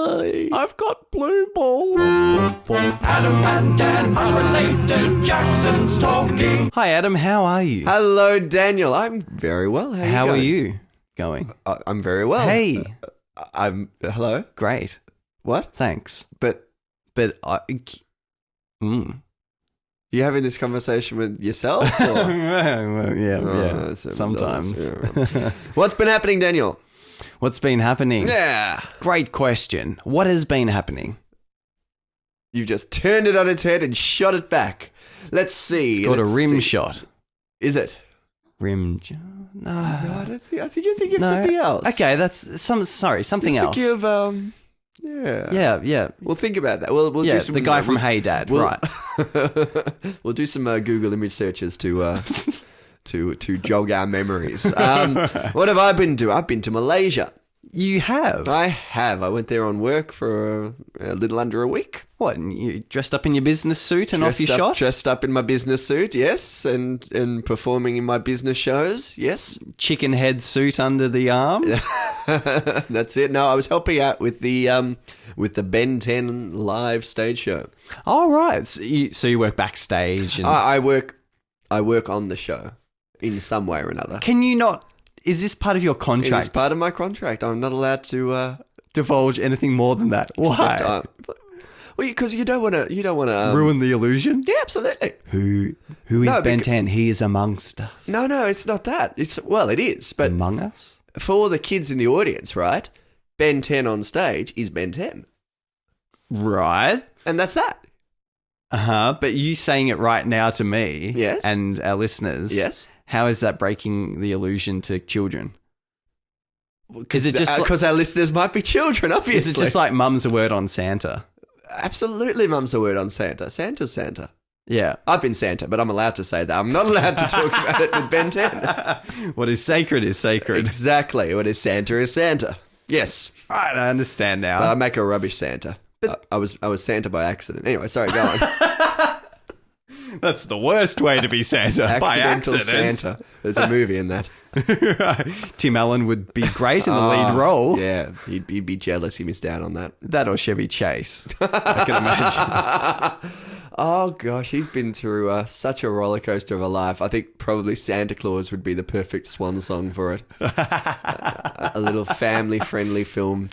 I've got blue balls. Adam and Dan, unrelated, Jackson's talking. Hi, Adam. How are you? Hello, Daniel. I'm very well. How are are you going? I'm very well. Hey. Hello? Great. What? Thanks. But you having this conversation with yourself? Or? Well, yeah. So Sometimes. yeah. What's been happening, Daniel? What's been happening? Yeah. Great question. What has been happening? You've just turned it on its head and shot it back. Let's see. It's got a Let's rim see. shot. Is it? No, I don't think. I think you're thinking of no. something else. Okay, that's something else. Think of Yeah. We'll think about that. We'll Yeah, do some. the guy from Hey Dad, we'll- right? We'll do some Google image searches to jog our memories. What have I been to? I've been to Malaysia. You have? I have. I went there on work for a little under a week. What, and you dressed up in your business suit and off you shot? Dressed up in my business suit, yes, and performing in my business shows, yes. Chicken head suit under the arm? That's it. No, I was helping out with the Ben 10 live stage show. Oh, right. So you work backstage and... I work on the show in some way or another. Can you not... Is this part of your contract? It's part of my contract. I'm not allowed to divulge anything more than that. Why? Well, because you don't want to ruin the illusion? Yeah, absolutely. Who is Ben 10? He is amongst us. No, it's not that. It is, but Among us? for the kids in the audience, right? Ben 10 on stage is Ben 10. Right. And that's that. Uh-huh. But you saying it right now to me Yes. and our listeners. Yes. How is that breaking the illusion to children? Is it just because our listeners might be children, obviously. Is it just like mum's a word on Santa? Absolutely, mum's a word on Santa. Santa's Santa. Yeah. I've been Santa, but I'm allowed to say that. I'm not allowed to talk about it with Ben 10. What is sacred is sacred. Exactly. What is Santa. Yes. Right, I understand now. But I make a rubbish Santa. But I was Santa by accident. Anyway, sorry, go on. That's the worst way to be Santa. By Accidental accident. Santa. There's a movie in that. Tim Allen would be great in the lead role. Yeah, he'd be jealous he missed out on that. That or Chevy Chase. I can imagine. Oh, gosh, he's been through such a roller coaster of a life. I think probably Santa Claus would be the perfect swan song for it. A little family-friendly film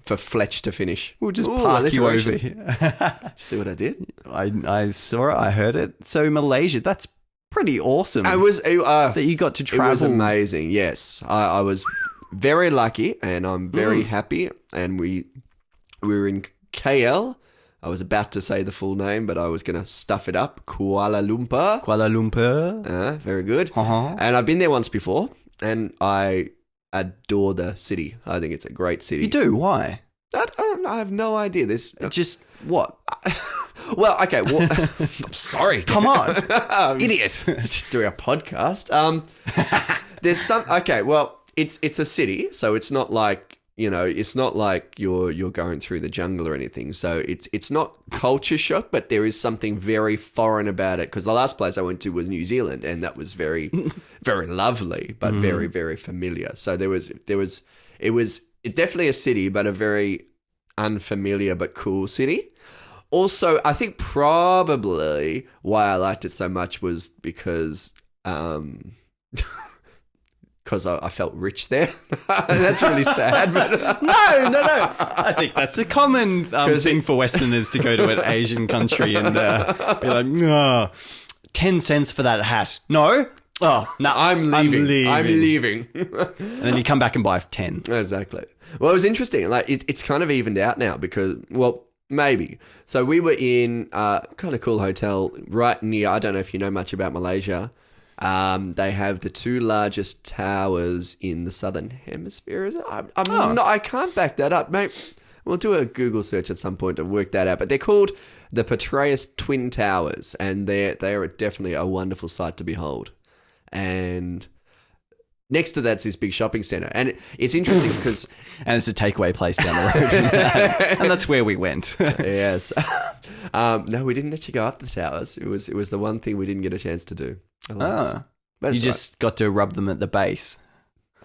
for Fletch to finish. We'll just park you over here. See what I did? I saw it. I heard it. So Malaysia, that's pretty awesome. That you got to travel. It was amazing, yes. I was very lucky and I'm very happy. And we were in KL. I was about to say the full name, but I was going to stuff it up. Kuala Lumpur. Kuala Lumpur. Very good. Uh-huh. And I've been there once before, and I adore the city. I think it's a great city. You do? Why? I have no idea. This Just what? Well, okay. Well, I'm sorry. Come on, idiot. Just doing a podcast. There's some. Okay. Well, it's a city, so it's not like. It's not like you're going through the jungle or anything. So it's not culture shock, but there is something very foreign about it. Because the last place I went to was New Zealand, and that was very, very lovely, but very, very familiar. So it was definitely a city, but a very unfamiliar but cool city. Also, I think probably why I liked it so much was because I felt rich there. That's really sad. But No. I think that's a common thing for Westerners to go to an Asian country and be like, no, 10 cents for that hat. No. Oh, no, I'm leaving. And then you come back and buy 10. Exactly. Well, it was interesting. Like it's kind of evened out now because, well, maybe. So we were in a kind of cool hotel right near, I don't know if you know much about Malaysia. They have the two largest towers in the southern hemisphere. Is it? I can't back that up, mate. We'll do a Google search at some point to work that out. But they're called the Petraeus Twin Towers, and they are definitely a wonderful sight to behold. And next to that's this big shopping centre, and it's interesting because and it's a takeaway place down the road, from that. And that's where we went. Yes. No, we didn't actually go up the towers. It was the one thing we didn't get a chance to do. Alas. But you just got to rub them at the base.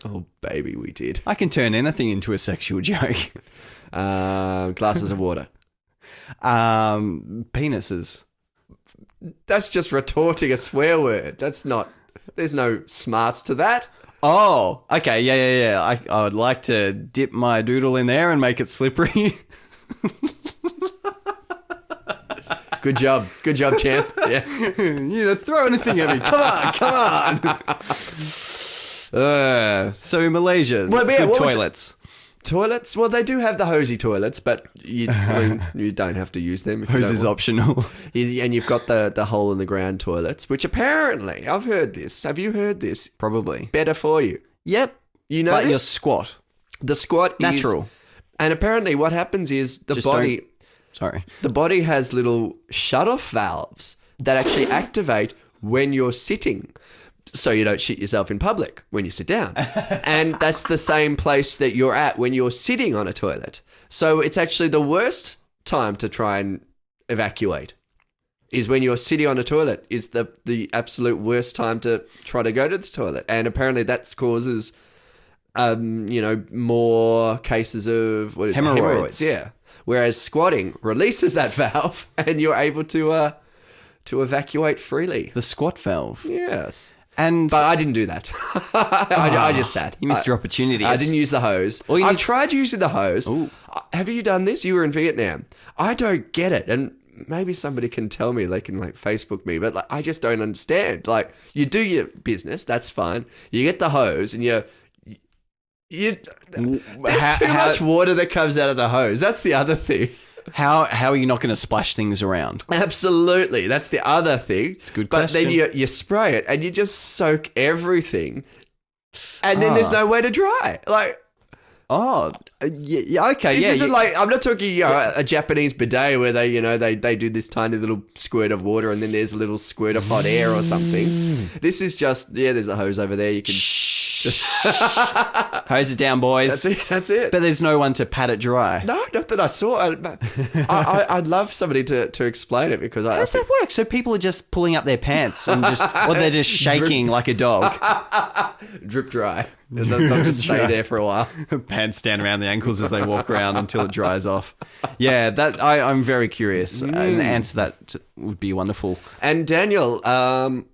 Oh, baby, we did. I can turn anything into a sexual joke. Glasses of water. Penises. That's just retorting a swear word. That's not... There's no smarts to that. Oh, okay. Yeah. I would like to dip my doodle in there and make it slippery. Good job, champ. Yeah. Throw anything at me. Come on. So in Malaysia, good toilets. Toilets? Well, they do have the hosey toilets, but you don't have to use them. Hose is optional. And you've got the hole in the ground toilets, which apparently, I've heard this. Have you heard this? Probably. Better for you. Yep. You know, like your squat. The squat natural. Is, and apparently, what happens is the body has little shut-off valves that actually activate when you're sitting, so you don't shit yourself in public when you sit down. And that's the same place that you're at when you're sitting on a toilet. So it's actually the worst time to try and evacuate is when you're sitting on a toilet is the absolute worst time to try to go to the toilet. And apparently that causes, more cases of hemorrhoids. Yeah. Whereas squatting releases that valve and you're able to evacuate freely. The squat valve. Yes. But I didn't do that. I just sat. You missed your opportunity. I didn't use the hose. I tried using the hose. Ooh. Have you done this? You were in Vietnam. I don't get it. And maybe somebody can tell me. They can Facebook me. But I just don't understand. You do your business. That's fine. You get the hose and there's too much water that comes out of the hose. That's the other thing. How are you not going to splash things around? Absolutely. That's the other thing. It's a good question. But then you spray it and you just soak everything and then there's no way to dry. Okay. This isn't I'm not talking a Japanese bidet where they do this tiny little squirt of water and then there's a little squirt of hot air or something. This is just, there's a hose over there. You can... Hose it down, boys. That's it. But there's no one to pat it dry. No, not that I saw. I'd love somebody to explain it because how does that work? So people are just pulling up their pants and or they're just shaking like a dog. Drip dry. They'll just stay there for a while. Pants stand around the ankles as they walk around until it dries off. Yeah, I'm very curious. An answer that would be wonderful. And Daniel,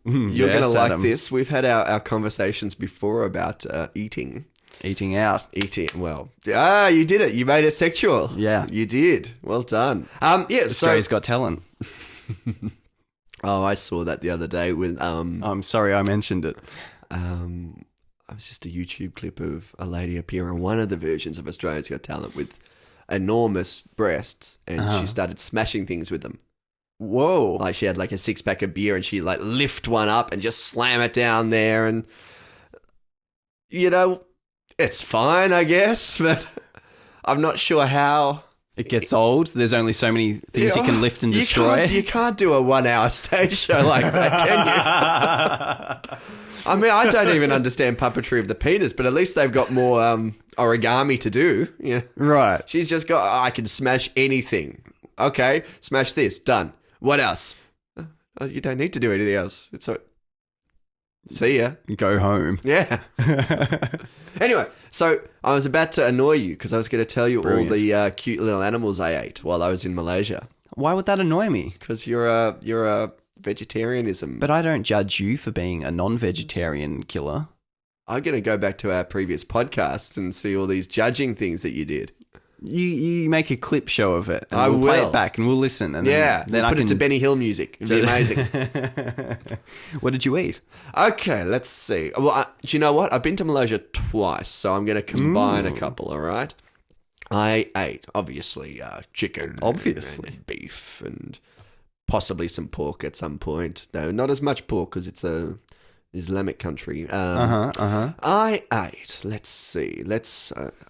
you're going to like this. We've had our conversations before about eating. Eating out. Well, you did it. You made it sexual. Yeah. You did. Well done. Australia's Got Talent. Oh, I saw that the other day with... I'm sorry I mentioned it. It was just a YouTube clip of a lady appear on one of the versions of Australia's Got Talent with enormous breasts, and she started smashing things with them. Whoa. She had a 6-pack of beer and she lift one up and just slam it down there, and it's fine, I guess, but I'm not sure how... It gets old. There's only so many things you can lift and destroy. You can't do a 1-hour stage show like that, can you? I mean, I don't even understand puppetry of the penis, but at least they've got more origami to do. Yeah, right. She's just got, I can smash anything. Okay, smash this. Done. What else? Oh, you don't need to do anything else. It's so... See ya. Go home. Yeah. Anyway, so I was about to annoy you because I was going to tell you all the cute little animals I ate while I was in Malaysia. Why would that annoy me? Because you're a vegetarianism. But I don't judge you for being a non-vegetarian killer. I'm going to go back to our previous podcast and see all these judging things that you did. You make a clip show of it. And I we'll will. play it back and we'll listen. And then we'll put it to Benny Hill music. It'd be amazing. What did you eat? Okay, let's see. Well, do you know what? I've been to Malaysia twice, so I'm going to combine a couple, all right? I ate, obviously, chicken. Obviously. And beef and possibly some pork at some point. No, not as much pork because it's a Islamic country. I ate, let's see.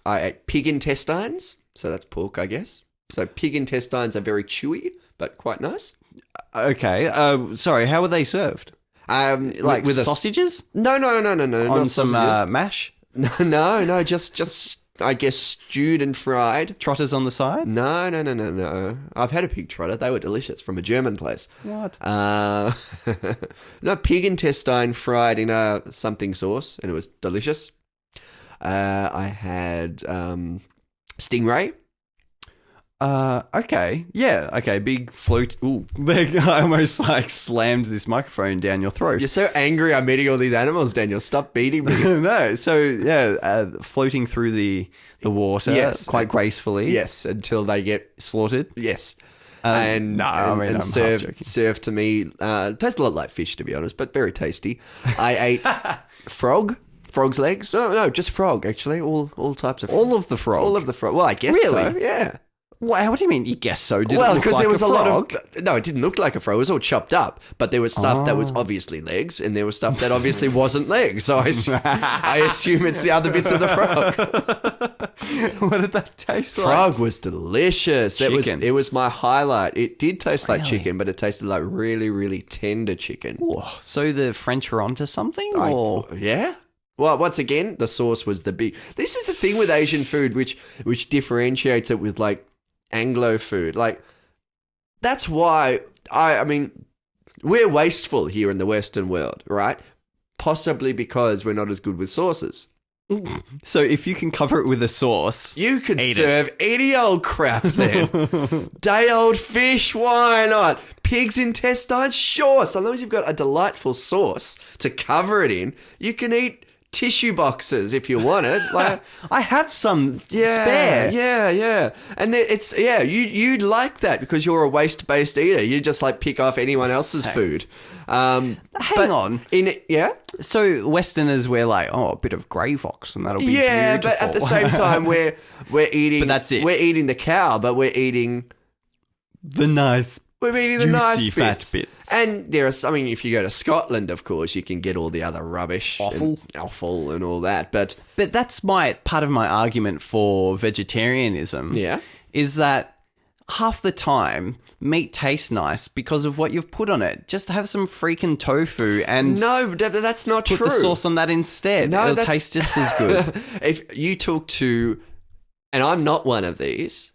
I ate pig intestines. So that's pork, I guess. So pig intestines are very chewy, but quite nice. Okay. Sorry, how were they served? With sausages? No. On some mash? No. Just I guess stewed and fried. Trotters on the side? No. I've had a pig trotter. They were delicious from a German place. What? No, pig intestine fried in a something sauce, and it was delicious. I had stingray. Okay. Yeah. Okay. Big float. Ooh. I almost like slammed this microphone down your throat. You're so angry I'm eating all these animals, Daniel. Stop beating me. No. So, yeah, floating through the water Yes. quite gracefully. Yes, until they get Slaughtered. yes. I'm half served to me. Tastes a lot like fish, to be honest, but very tasty. I ate frog's legs. No, just frog, actually. All types of All of the frog. All of the frog. Well, I guess Really? so, yeah. Wow, what do you mean? You guess so? Did it Well, look because like there was a a lot frog? of... No, it didn't look like a frog. It was all chopped up. But there was stuff that was obviously legs, and there was stuff that obviously wasn't legs. So I assume it's the other bits of the frog. What did that taste like? Frog was delicious. Chicken. It was my highlight. It did taste like Really? chicken, but it tasted like really, really tender chicken. Oh, so the French are onto something? Or Yeah. Well, once again, the sauce was the big... This is the thing with Asian food, which differentiates it with, like, Anglo food. Like, that's why, I mean, we're wasteful here in the Western world, right? Possibly because we're not as good with sauces. So if you can cover it with a sauce, You could Eat serve any old crap then. Day old fish, why not? Pig's intestines, sure. So long as you've got a delightful sauce to cover it in, you can eat tissue boxes if you want it. Like, I have some spare. Yeah. And you'd like that because you're a waste-based eater. You just like pick off anyone else's food. Hang on. Yeah? So Westerners, we're like, a bit of grey fox, and that'll be Yeah, beautiful. but at the same time, we're eating... But that's it. We're eating the cow, but we're eating... the nice, We're eating the juicy, nice fat bits. And there are, I mean, if you go to Scotland, of course, you can get all the other rubbish. Offal and all that. But that's part of my argument for vegetarianism. Yeah. Is that half the time meat tastes nice because of what you've put on it. Just have some freaking tofu and no, that's not put true. the sauce on that instead. No, It'll that's- taste just as good. If you talk to, and I'm not one of these,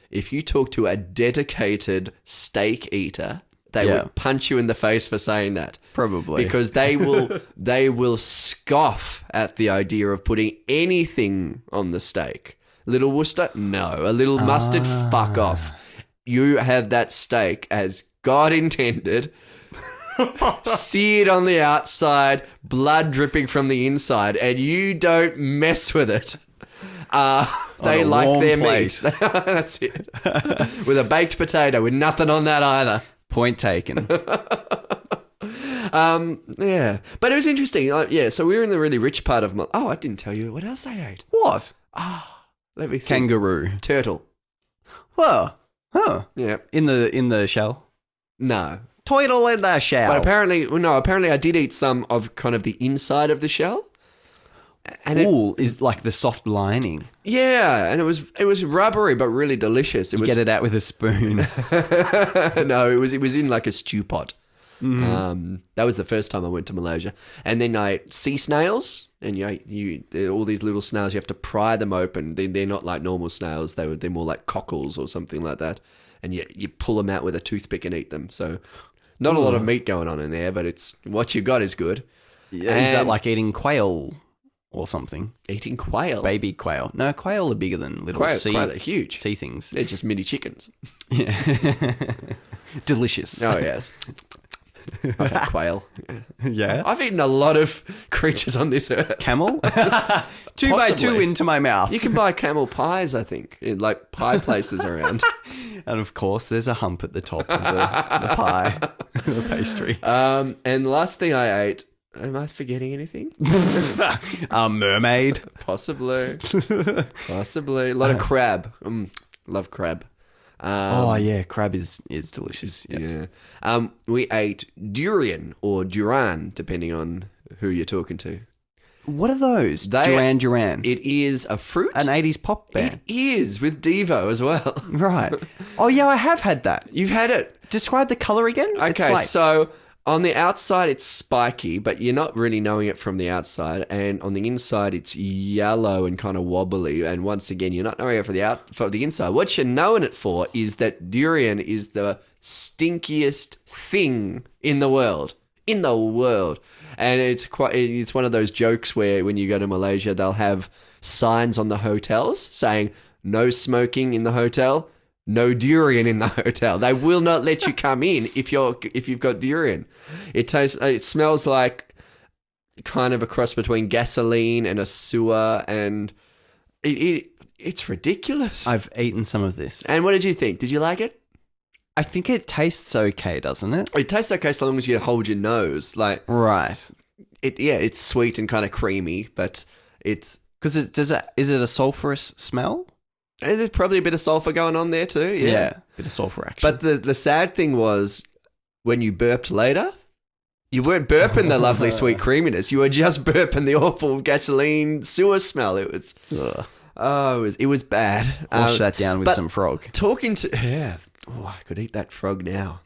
if you talk to a dedicated steak eater, they Yeah. would punch you in the face for saying that. Probably. Because they will scoff at the idea of putting anything on the steak. Little Worcester? No. A little mustard? Fuck off. You have that steak as God intended, seared on the outside, blood dripping from the inside, and you don't mess with it. They a like warm their plate. meat. That's it. With a baked potato, with nothing on that either. Point taken. Yeah. But it was interesting. So we were in the really rich part of I didn't tell you what else I ate. What? Let me think. Kangaroo. Turtle. Well, huh. Yeah. In the shell. No. Turtle in the shell. But apparently I did eat some of kind of the inside of the shell. And is like the soft lining. and it was rubbery but really delicious. It was Get it out with a spoon. no, it was in like a stew pot. That was the first time I went to Malaysia, and then I ate sea snails, and they're all these little snails. You have to pry them open. They're not like normal snails. They're more like cockles or something like that, and you pull them out with a toothpick and eat them. So not a lot of meat going on in there, but it's what you got is good. Yeah, is that like eating quail or something? Eating quail? Baby quail. No, quail are bigger than little Quail are huge. sea things. They're just mini chickens. Delicious. Oh, yes. I've had quail. Yeah. I've eaten a lot of creatures on this earth. Camel? 2 by 2 Possibly. into my mouth. You can buy camel pies, I think, in like pie places around. And of course, there's a hump at the top of the pie, the pastry. And the last thing I ate, am I forgetting anything? Mermaid. Possibly. A lot of crab. Love crab. Yeah, crab is delicious. Yes. Yeah. We ate durian or duran, depending on who you're talking to. What are those? Duran. It is a fruit. An 80s pop band. It is, with Devo as well. Right. Oh, yeah, I have had that. You've had it. Describe the colour again. Okay, so on the outside it's spiky, but you're not really knowing it from the outside. And on the inside it's yellow and kind of wobbly. And once again, you're not knowing it for the inside. What you're knowing it for is that durian is the stinkiest thing in the world. And it's one of those jokes where when you go to Malaysia, they'll have signs on the hotels saying no smoking in the hotel, no durian in the hotel. They will not let you come in if you've got durian. It smells like kind of a cross between gasoline and a sewer, and it's ridiculous. I've eaten some of this. And what did you think? Did you like it? I think it tastes okay, doesn't it? It tastes okay so long as you hold your nose. Like, Right. it's sweet and kind of creamy, but it's... Because is it a sulfurous smell? There's probably a bit of sulfur going on there too. Yeah. Bit of sulfur action. But the sad thing was when you burped later, you weren't burping the lovely sweet creaminess. You were just burping the awful gasoline sewer smell. It was... Ugh. Oh, it was bad. Wash that down with some frog. Talking to... Yeah. Oh, I could eat that frog now.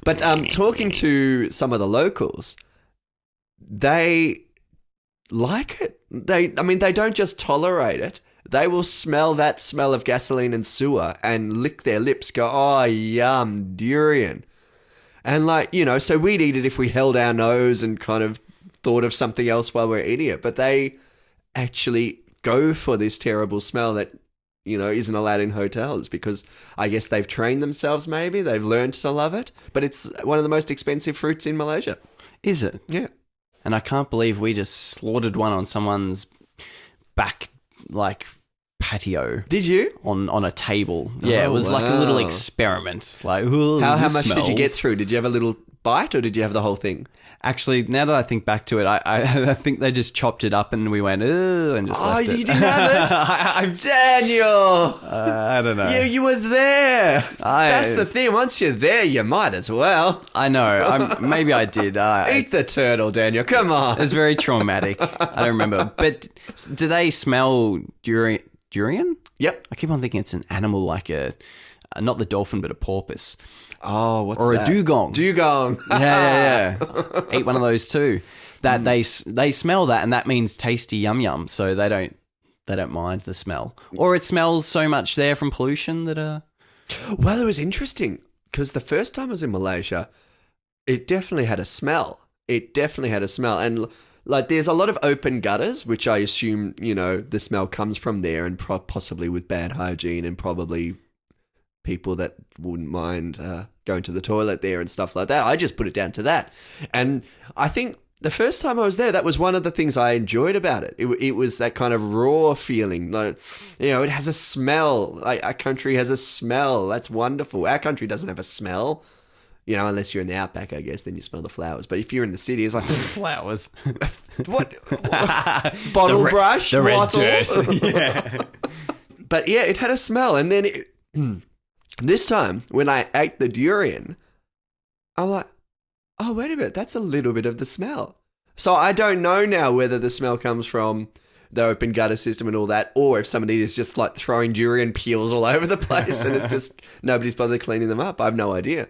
But talking to some of the locals, they like it. They don't just tolerate it. They will smell that smell of gasoline and sewer and lick their lips, go, oh, yum, durian. And so we'd eat it if we held our nose and kind of thought of something else while we're eating it. But they actually go for this terrible smell that, isn't allowed in hotels because I guess they've trained themselves maybe. They've learned to love it. But it's one of the most expensive fruits in Malaysia. Is it? Yeah. And I can't believe we just slaughtered one on someone's back, patio. Did you? On a table. Yeah, it was like a little experiment. Like, how much did you get through? Did you have a little bite or did you have the whole thing? Actually, now that I think back to it, I think they just chopped it up and we went, ooh, and just left it. Oh, you didn't have it? Daniel! I don't know. You were there. That's the thing. Once you're there, you might as well. I know. Maybe I did. Eat the turtle, Daniel. Come on. It was very traumatic. I don't remember. But do they smell durian? Yep. I keep on thinking it's an animal like not the dolphin, but a porpoise. Oh, what's or that? Or a dugong. Dugong. Yeah. Eat one of those too. That they smell that, and that means tasty yum yum. So they don't mind the smell, or it smells so much there from pollution that. Well, it was interesting because the first time I was in Malaysia, it definitely had a smell. And there's a lot of open gutters, which I assume the smell comes from there, and possibly with bad hygiene, and probably people that wouldn't mind going to the toilet there and stuff like that. I just put it down to that. And I think the first time I was there, that was one of the things I enjoyed about it. It was that kind of raw feeling. It has a smell. Our country has a smell. That's wonderful. Our country doesn't have a smell. Unless you're in the outback, I guess, then you smell the flowers. But if you're in the city, it's like... Flowers. What? Bottle brush? The red bottle? dirt. Yeah. But yeah, it had a smell. And then this time, when I ate the durian, I'm like, oh, wait a minute, that's a little bit of the smell. So I don't know now whether the smell comes from the open gutter system and all that, or if somebody is just throwing durian peels all over the place and it's just nobody's bothered cleaning them up. I have no idea.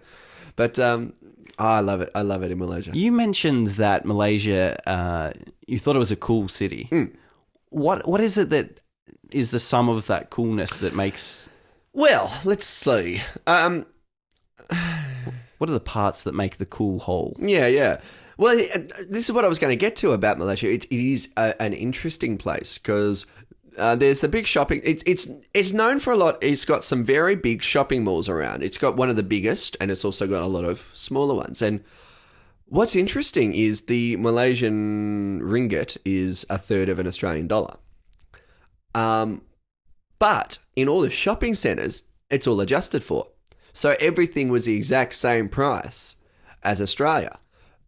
But I love it. I love it in Malaysia. You mentioned that Malaysia, you thought it was a cool city. What is it that is the sum of that coolness that makes... Well, let's see. What are the parts that make the cool whole? Yeah. Well, this is what I was going to get to about Malaysia. It is an interesting place because there's the big shopping. It's known for a lot. It's got some very big shopping malls around. It's got one of the biggest, and it's also got a lot of smaller ones. And what's interesting is the Malaysian ringgit is a third of an Australian dollar. But in all the shopping centres, it's all adjusted for. So everything was the exact same price as Australia.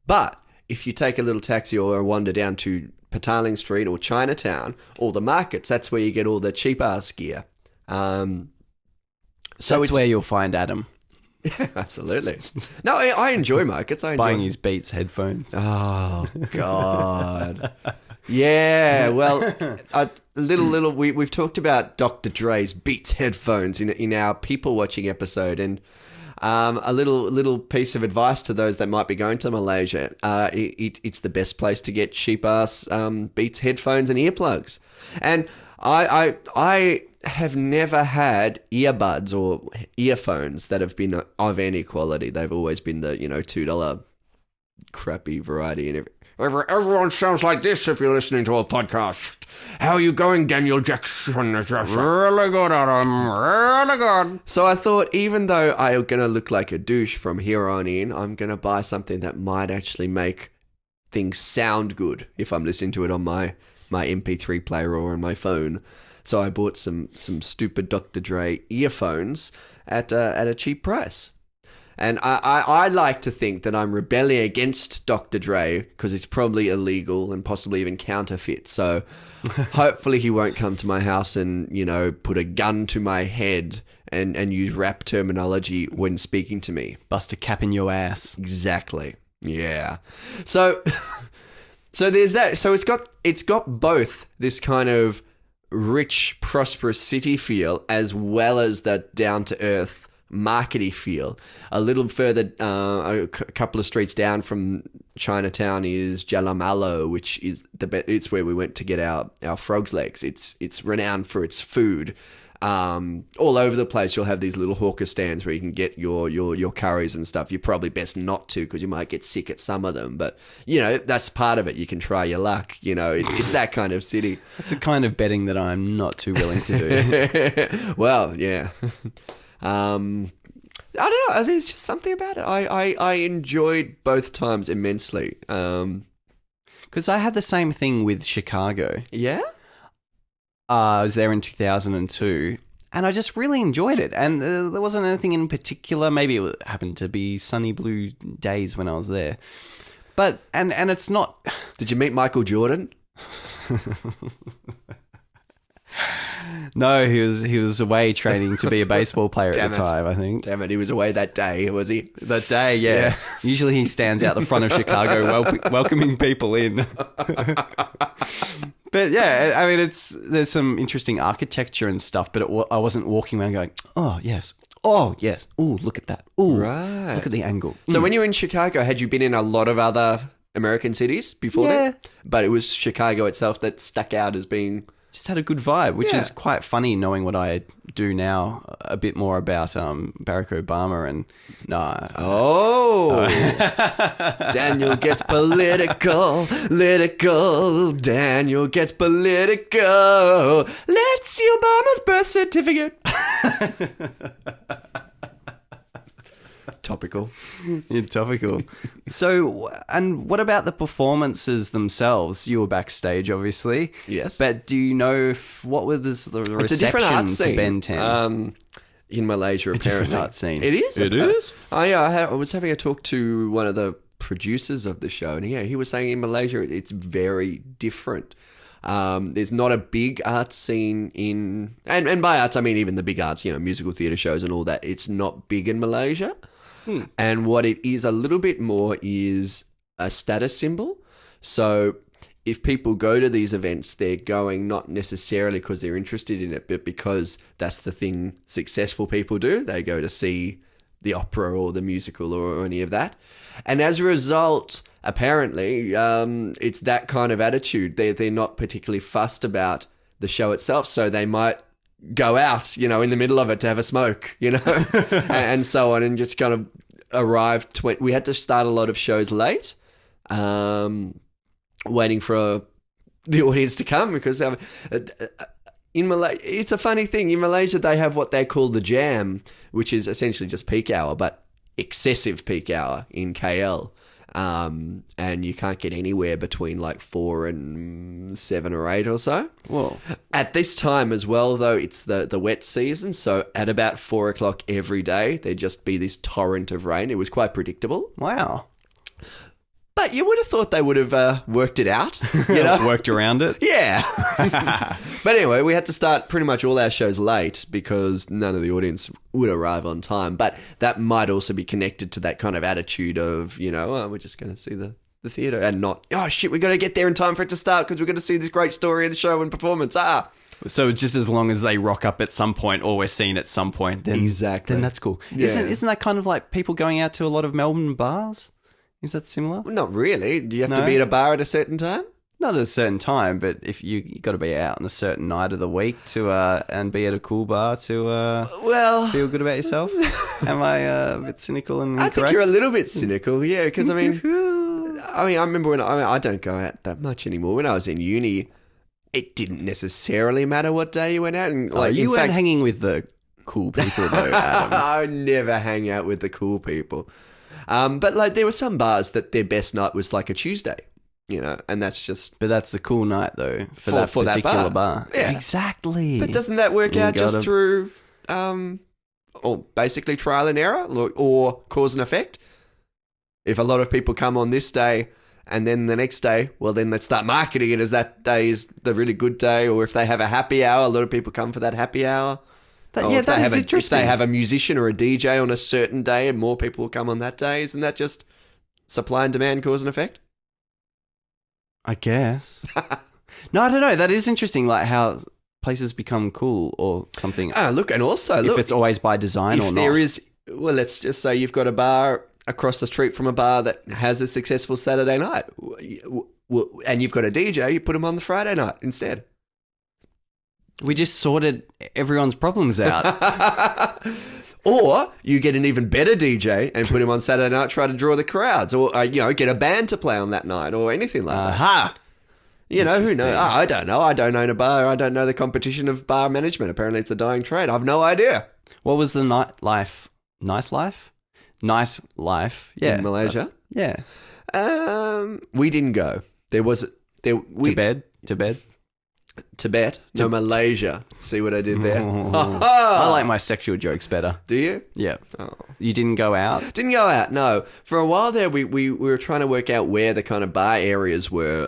But if you take a little taxi or wander down to Petaling Street or Chinatown, all the markets, that's where you get all the cheap-ass gear. So that's where you'll find Adam. Yeah, absolutely. No, I enjoy markets. I enjoy buying his Beats headphones. Oh, God. Yeah, well, we've talked about Dr. Dre's Beats headphones in our people watching episode, and a little piece of advice to those that might be going to Malaysia: it's the best place to get cheap ass Beats headphones and earplugs. And I have never had earbuds or earphones that have been of any quality. They've always been the $2 crappy variety and Everyone sounds like this if you're listening to a podcast. How are you going, Daniel Jackson? Really good, Adam. Really good. So I thought, even though I'm going to look like a douche from here on in, I'm going to buy something that might actually make things sound good if I'm listening to it on my MP3 player or on my phone. So I bought some stupid Dr. Dre earphones at a cheap price. And I like to think that I'm rebelling against Dr. Dre because it's probably illegal and possibly even counterfeit. So hopefully he won't come to my house and, put a gun to my head and use rap terminology when speaking to me. Bust a cap in your ass. Exactly. Yeah. So there's that. So it's got both this kind of rich, prosperous city feel as well as that down-to-earth markety feel. A little further, a couple of streets down from Chinatown is Jalamalo, which is it's where we went to get our frog's legs. It's renowned for its food. All over the place, you'll have these little hawker stands where you can get your curries and stuff. You're probably best not to because you might get sick at some of them. But that's part of it. You can try your luck. It's that kind of city. That's a kind of betting that I'm not too willing to do. Well, yeah. I don't know. There's just something about it. I enjoyed both times immensely. Because I had the same thing with Chicago. Yeah? I was there in 2002, and I just really enjoyed it. And there wasn't anything in particular. Maybe it happened to be sunny blue days when I was there. But, and it's not... Did you meet Michael Jordan? No, he was away training to be a baseball player at the time, I think. Damn it, he was away that day, was he? That day, yeah. Usually he stands out the front of Chicago welcoming people in. But yeah, I mean, there's some interesting architecture and stuff, but I wasn't walking around going, oh, yes. Oh, yes. Ooh, look at that. Ooh, right. Look at the angle. So when you were in Chicago, had you been in a lot of other American cities before that? But it was Chicago itself that stuck out as being... Just had a good vibe, which is quite funny knowing what I do now a bit more about Barack Obama and Daniel gets political. Daniel gets political. Let's see Obama's birth certificate. Topical. Yeah, topical. So, and what about the performances themselves? You were backstage, obviously. Yes. But do you know what was the reception to Ben 10? In Malaysia, apparently. Different art scene. It is? It is? I was having a talk to one of the producers of the show, and he was saying in Malaysia it's very different. There's not a big art scene in... And by arts, I mean even the big arts, musical theatre shows and all that. It's not big in Malaysia. And what it is a little bit more is a status symbol. So if people go to these events, they're going not necessarily because they're interested in it, but because that's the thing successful people do. They go to see the opera or the musical or any of that. And as a result, apparently, it's that kind of attitude. They're not particularly fussed about the show itself, so they might go out, in the middle of it to have a smoke, and so on, and just kind of arrive. We had to start a lot of shows late, waiting for the audience to come because in Malaysia, it's a funny thing. In Malaysia, they have what they call the jam, which is essentially just peak hour, but excessive peak hour in KL. And you can't get anywhere between like 4 and 7 or 8 or so. Whoa. At this time as well, though, it's the wet season. So at about 4 o'clock every day, there'd just be this torrent of rain. It was quite predictable. Wow. But you would have thought they would have worked it out, Worked around it? Yeah. But anyway, we had to start pretty much all our shows late because none of the audience would arrive on time. But that might also be connected to that kind of attitude of, we're just going to see the theatre and not, oh, shit, we've got to get there in time for it to start because we're going to see this great story and show and performance. So just as long as they rock up at some point or we're seen at some point, then, exactly. Then that's cool. Yeah. Isn't that kind of like people going out to a lot of Melbourne bars? Is that similar? Well, not really. Do you have to be at a bar at a certain time? Not at a certain time, but if you got to be out on a certain night of the week to and be at a cool bar to feel good about yourself. Am I a bit cynical and incorrect? I think you're a little bit cynical, yeah, because I mean, I mean, I remember I don't go out that much anymore. When I was in uni, it didn't necessarily matter what day you went out. And like, you in weren't fact, hanging with the cool people though, Adam. I never hang out with the cool people. But like, there were some bars that their best night was like a Tuesday, you know, and that's just. But that's the cool night though for that that particular bar. Yeah. Exactly. But doesn't that work You out just gotta- through, or basically trial and error, or cause and effect? If a lot of people come on this day and then the next day, well, then let's start marketing it as that day is the really good day. Or if they have a happy hour, a lot of people come for that happy hour. Or if that they is have interesting. If they have a musician or a DJ on a certain day and more people will come on that day, isn't that just supply and demand, cause and effect? I guess. No, I don't know. That is interesting, like how places become cool or something. Look, and also, If it's always by design or if not. there is, well, let's just say you've got a bar across the street from a bar that has a successful Saturday night, and you've got a DJ, you put them on the Friday night instead. We just sorted everyone's problems out. Or you get an even better DJ and put him on Saturday night, try to draw the crowds, or get a band to play on that night, or anything like that. Aha! You know, who Interesting. knows? I don't know. I don't own a bar. I don't know the competition of bar management. Apparently, it's a dying trade. I've no idea. What was the nightlife? Nice life. Yeah. In Malaysia, Yeah. we didn't go. To bed. Tibet, no, Malaysia. See what I did there? I like my sexual jokes better. Do you? Yeah. Oh. You didn't go out? Didn't go out, no. For a while there, we were trying to work out where the kind of bar areas were.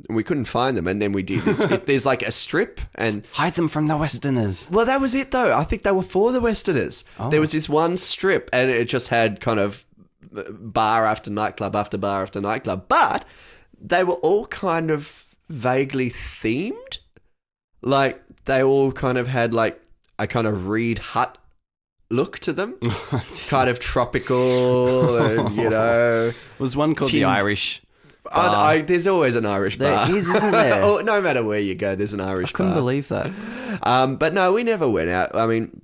We couldn't find them, and then we did. There's like a strip, and Hide them from the Westerners. well, that was it though. I think they were for the Westerners. Oh. There was this one strip, and it just had kind of bar after nightclub after bar after nightclub, but they were all kind of vaguely themed. Like they all kind of had like a kind of reed hut look to them, kind of tropical, and Was one called the Tin- Irish bar? there's always an Irish bar. There is, isn't there? Oh, no matter where you go, there's an Irish Couldn't bar. believe that. But no, we never went out. I mean,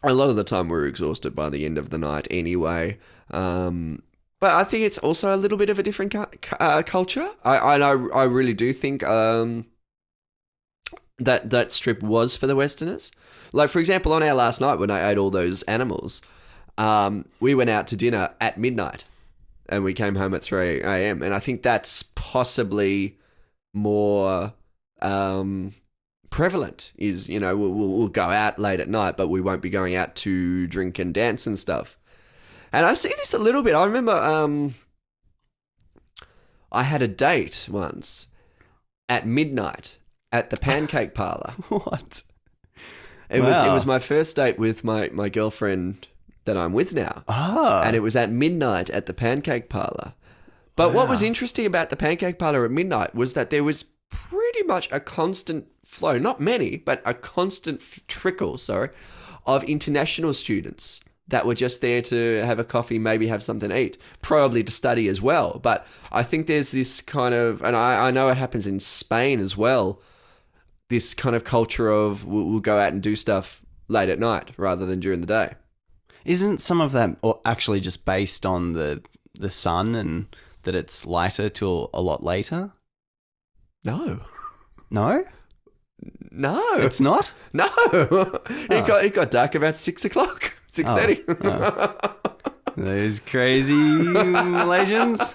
a lot of the time we were exhausted by the end of the night anyway. But I think it's also a little bit of a different culture. I really do think that strip was for the Westerners. Like, for example, on our last night when I ate all those animals, we went out to dinner at midnight and we came home at 3 a.m. And I think that's possibly more prevalent is, we'll go out late at night, but we won't be going out to drink and dance and stuff. And I see this a little bit. I remember I had a date once at midnight at the Pancake Parlour. What? It Wow. was my first date with my girlfriend that I'm with now. Ah. And it was at midnight at the Pancake Parlour. But what was interesting about the Pancake Parlour at midnight was that there was pretty much a constant flow, not many, but a constant trickle, of international students that were just there to have a coffee, maybe have something to eat, probably to study as well. But I think there's this kind of, and I know it happens in Spain as well, this kind of culture of we'll go out and do stuff late at night rather than during the day. Isn't some of that actually just based on the sun and that it's lighter till a lot later? No. No? No. It's not? No. It got dark about 6 o'clock. 6:30. Those crazy Malaysians?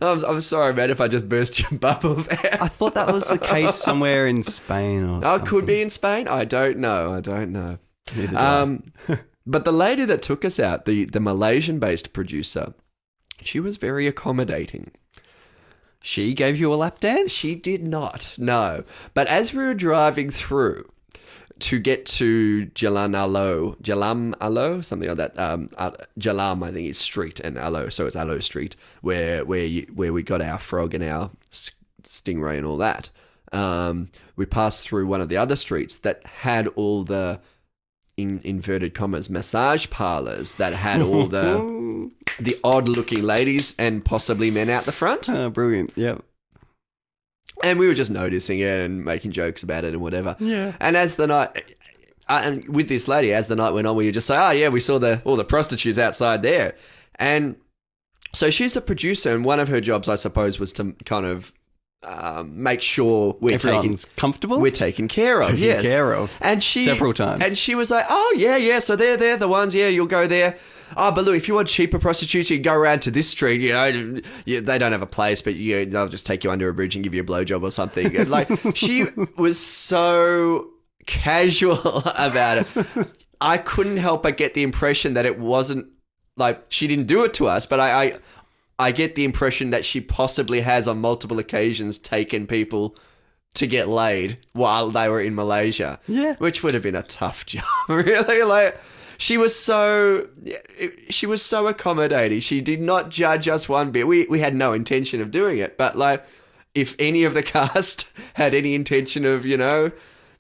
I'm sorry, man, if I just burst your bubble there. I thought that was the case somewhere in Spain or Oh, something. it could be in Spain. I don't know. Neither do I. But the lady that took us out, the Malaysian-based producer, she was very accommodating. She gave you a lap dance? She did not, no. But as we were driving through to get to Jalan Alo, something like that. Jalam, I think, is street, and Alo, so it's Alo Street, where we got our frog and our stingray and all that. We passed through one of the other streets that had all the, in inverted commas, massage parlors that had all the odd-looking ladies and possibly men out the front. Oh, brilliant. Yep. And we were just noticing it and making jokes about it and whatever. Yeah. And as the night, and with this lady, as the night went on, we would just say, "Oh yeah, we saw all the prostitutes outside there." And So she's a producer, and one of her jobs, I suppose, was to kind of make sure Everyone's comfortable. we're taken care of. Yes, care of. And she Several times. and she was like, "Oh yeah. So they're the ones. Yeah, you'll go there. Oh, but look, if you want cheaper prostitutes, you can go around to this street. They don't have a place, but they'll just take you under a bridge and give you a blowjob or something." And, like, she was so casual about it. I couldn't help but get the impression that it wasn't like she didn't do it to us, but I get the impression that she possibly has on multiple occasions taken people to get laid while they were in Malaysia. Yeah. Which would have been a tough job, really. Like, she was so accommodating. She did not judge us one bit. We had no intention of doing it, but like, if any of the cast had any intention of,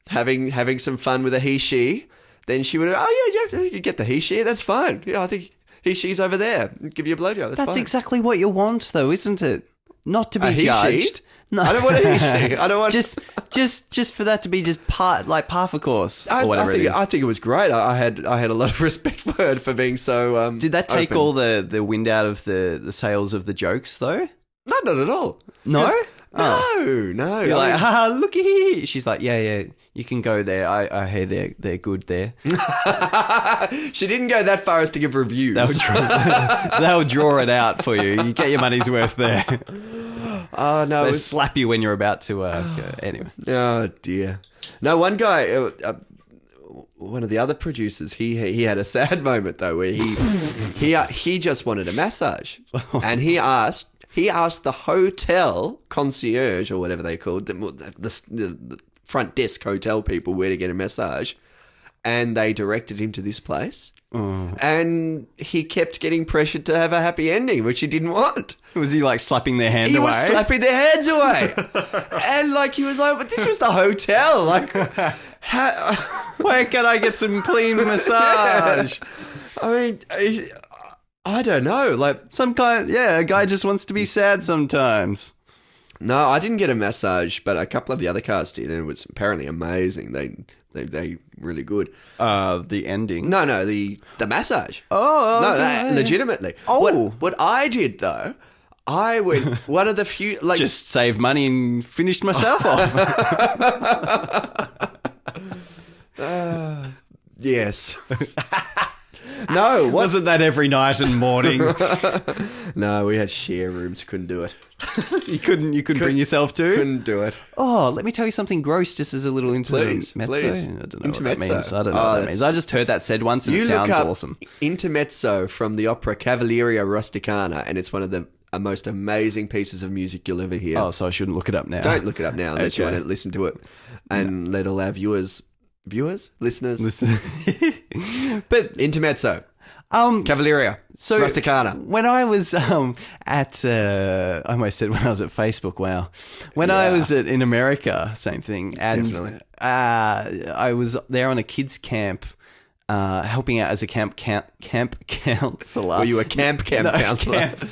having some fun with a he-she, then she would have, you get the he-she, that's fine. I think she's over there. Give you a blowjob. That's fine. Exactly what you want, though, isn't it? Not to be he-she? judged. No, I don't want a he-she. I don't want just for that to be just par for course or whatever it is. I think it was great. I had a lot of respect for her for being so. Did that take open. all the wind out of the sails of the jokes, though? No, not at all. No. No. You're like, looky. She's like, yeah, you can go there. I hear they're good there. She didn't go that far as to give reviews. They'll draw it out for you. You get your money's worth there. Oh no! They slap you when you're about to. Anyway. Oh dear. No, one guy, one of the other producers, he had a sad moment though, where he just wanted a massage, and he asked the hotel concierge or whatever they called the front desk hotel people where to get a massage, and they directed him to this place. And he kept getting pressured to have a happy ending, which he didn't want. Was he like slapping their hand away? He was slapping their hands away. And like, he was like, but this was the hotel. Like, where can I get some clean massage? I mean, I don't know. Like, a guy just wants to be sad sometimes. No, I didn't get a massage, but a couple of the other cast did, and it was apparently amazing. They really good. The ending? No, the massage. Oh, no, okay. legitimately. Oh, what I did though, I went one of the few like just saved money and finished myself off. Yes. No, wasn't that every night and morning? No, we had share rooms. Couldn't do it. You couldn't bring yourself to? Couldn't do it. Oh, let me tell you something gross just as a little intermezzo. Please. I don't know Intermezzo. what that means. I don't know what that means. I just heard that said once and it sounds awesome. Intermezzo from the opera Cavalleria Rusticana, and it's one of the most amazing pieces of music you'll ever hear. Oh, so I shouldn't look it up now. Don't look it up now unless you want to listen to it and let all our listeners. But Intermezzo. Cavalleria. So Rusticana. When I was at, I almost said when I was at Facebook. Wow. When I was in America, same thing. And Definitely. I was there on a kids camp, helping out as a camp counselor. Were you a camp counselor? Camp.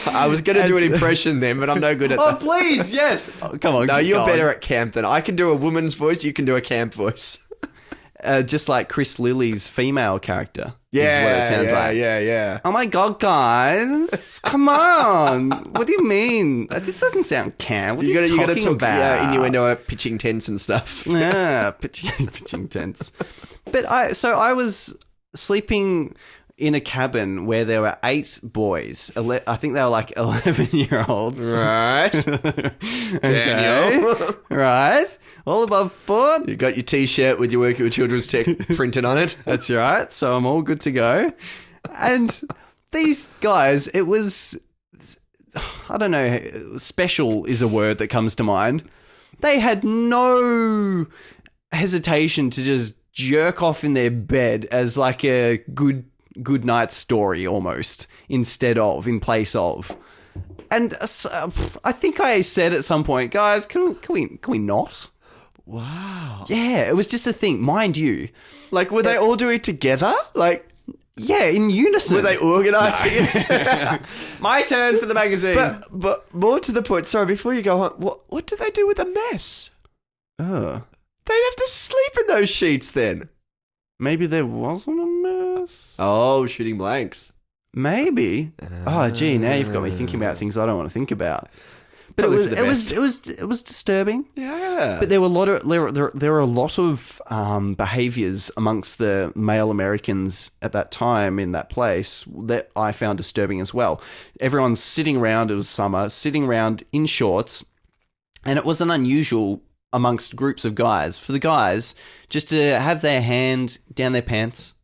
I was going to do an impression then, but I'm no good at that. Oh, please, yes. Oh, come on. No, keep you're going. better at camp than I can do a woman's voice. You can do a camp voice. Just like Chris Lilly's female character. Is what it sounds like. Yeah. Oh my God, guys. Come on. What do you mean? This doesn't sound camp. What are you talking talk about? innuendo, pitching tents and stuff. Yeah, pitching tents. But I was sleeping in a cabin where there were 8 boys. I think they were like 11-year-olds. Right. Daniel. Right. All above board. You got your T-shirt with your Working with Children's Tech printed on it. That's right. So I'm all good to go. And these guys, it was, I don't know, special is a word that comes to mind. They had no hesitation to just jerk off in their bed as like a good night story almost, in place of. And I think I said at some point, guys, can we not? Wow. Yeah, it was just a thing, mind you. Like, were they all doing it together? Like, yeah, in unison. were they organising it? My turn for the magazine. But more to the point, sorry, before you go on, what do they do with a mess? Oh. They'd have to sleep in those sheets then. Maybe there wasn't a mess. Oh, shooting blanks. Maybe. Oh, gee, now you've got me thinking about things I don't want to think about. But Probably for the best. it was disturbing. Yeah. But there were a lot of behaviours amongst the male Americans at that time in that place that I found disturbing as well. Everyone's sitting around. It was summer, sitting around in shorts, and it wasn't unusual amongst groups of guys for the guys just to have their hand down their pants,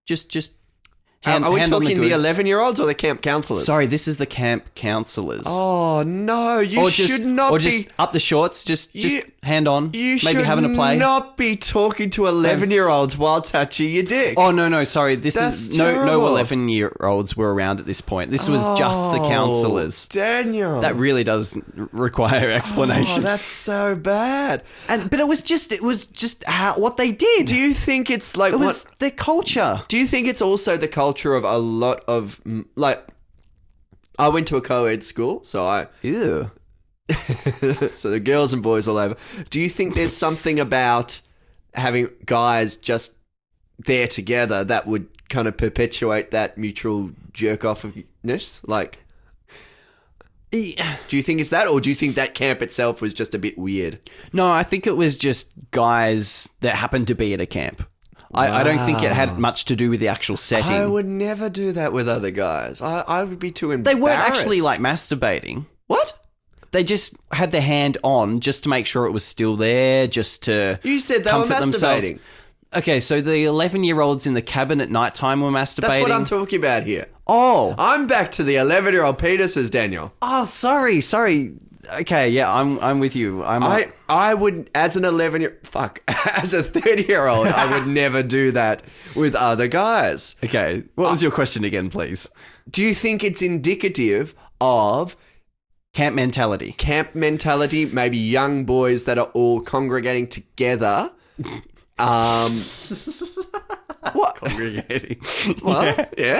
just. Are we hand on talking the goods. 11-year-olds or the camp counselors? Sorry, this is the camp counselors. Oh, no. You should not or be... just up the shorts, just hand on, You maybe should having a play. not be talking to 11-year-olds while touching your dick. Oh, no, sorry. That's no terrible. 11-year-olds were around at this point. This was just the counselors. Daniel. That really does require explanation. Oh, that's so bad. But it was just what they did. Do you think it's like... It was their culture. Do you think it's also the culture of a lot of... Like, I went to a co-ed school, so Ew. so the girls and boys all over. Do you think there's something about having guys just there together that would kind of perpetuate that mutual jerk-off-ness? Like, do you think it's that, or do you think that camp itself was just a bit weird? No, I think it was just guys that happened to be at a camp. I don't think it had much to do with the actual setting. I would never do that with other guys. I would be too They embarrassed. weren't actually like masturbating. What? They just had their hand on just to make sure it was still there, just to You said they were comfort themselves. masturbating. Okay, so the 11-year-olds in the cabin at nighttime were masturbating. That's what I'm talking about here. Oh. I'm back to the 11-year-old penises, Daniel. Oh, sorry. Okay, yeah, I'm with you. I would, as an 11-year... Fuck. As a 30-year-old, I would never do that with other guys. Okay, what was your question again, please? Do you think it's indicative of Camp mentality. camp mentality, maybe young boys that are all congregating together? What? Congregating. What? Yeah?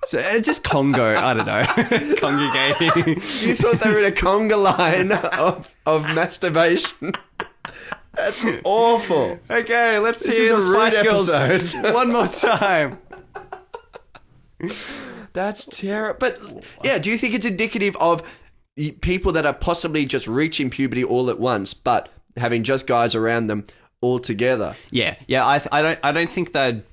So it's just Congo, I don't know. Congregating. You thought they were in a conga line of masturbation? That's awful. Okay, let's This hear is a the Spice rude Girls episode. one more time. That's terrible. But yeah, do you think it's indicative of people that are possibly just reaching puberty all at once, but having just guys around them all together? Yeah. I don't think that.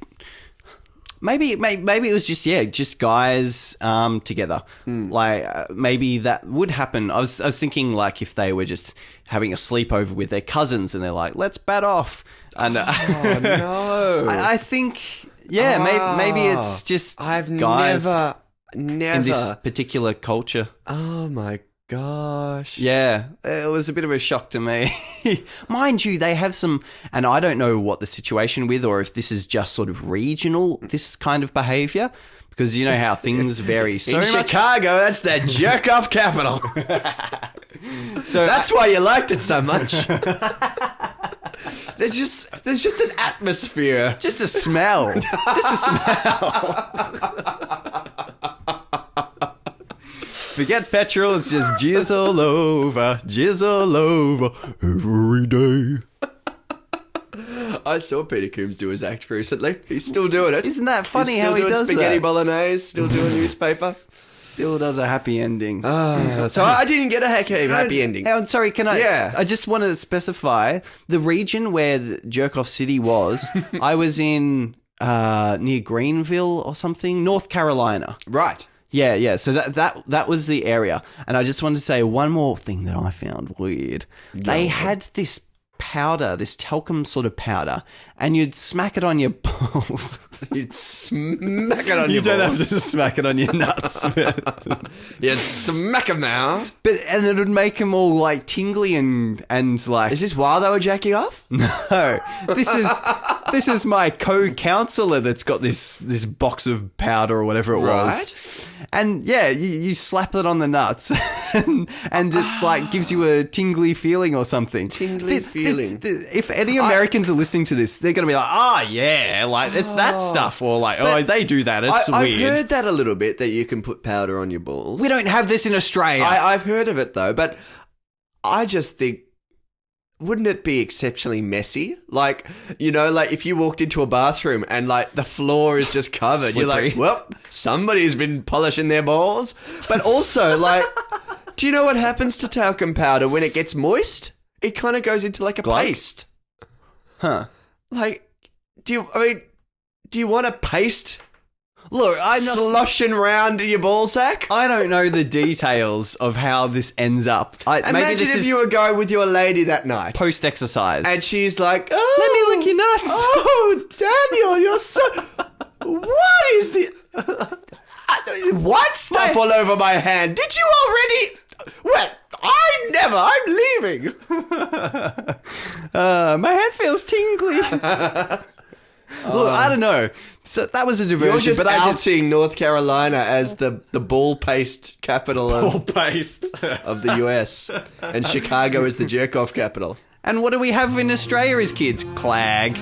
Maybe it was just guys together. Like maybe that would happen. I was thinking like if they were just having a sleepover with their cousins and they're like, let's bat off. And Oh no! I think maybe it's just I've guys never. in this particular culture. Oh my gosh! Yeah, it was a bit of a shock to me. Mind you, they have some, and I don't know what the situation with, or if this is just sort of regional, this kind of behaviour, because you know how things vary so In much. Chicago, that's the jerk-off capital. So That's why you liked it so much. There's just an atmosphere. just a smell. Just a smell. Forget petrol, it's just jizz all over every day. I saw Peter Coombs do his act recently. He's still doing it. Isn't that funny He's how still he doing does spaghetti that? bolognese, still doing newspaper. Still does a happy ending. So I didn't get a happy ending. Oh, sorry, can I? Yeah. I just want to specify the region where the Jerk-Off City was. I was in near Greenville or something, North Carolina. Right. Yeah. So that was the area, and I just wanted to say one more thing that I found weird. They had this powder, this talcum sort of powder, and you'd smack it on your balls. You'd smack it on You your don't balls. have to smack it on your nuts, You'd smack them out. and it would make them all like tingly and like. Is this while they were jacking off? No, this is my co-counselor that's got this box of powder or whatever it was. Right. And yeah, you slap it on the nuts, and it's like gives you a tingly feeling or something. Tingly feeling. If any Americans are listening to this, they're going to be like, "Oh yeah, like it's that stuff," or like, "Oh, they do that. It's I've weird." heard that a little bit, that you can put powder on your balls. We don't have this in Australia. I've heard of it though, but I just think wouldn't it be exceptionally messy? Like, you know, like if you walked into a bathroom and like the floor is just covered, you're like, Slippery. well, somebody's been polishing their balls. But also, like, do you know what happens to talcum powder when it gets moist? It kind of goes into like a paste. Huh. Like, do you want a paste Look, sloshing round your ball sack? I don't know the details of how this ends up. Maybe Imagine this if is you were going with your lady that night. post-exercise. And she's like, oh, let me lick your nuts. Oh, Daniel, you're so... What is the... White stuff all over my hand. Did you already... Well, I'm leaving. My head feels tingly. Look, I don't know. So that was a diversion. You're just but outing North Carolina as the ball paste capital paste. of the US. And Chicago is the jerk-off capital. And what do we have in Australia as kids? Clag.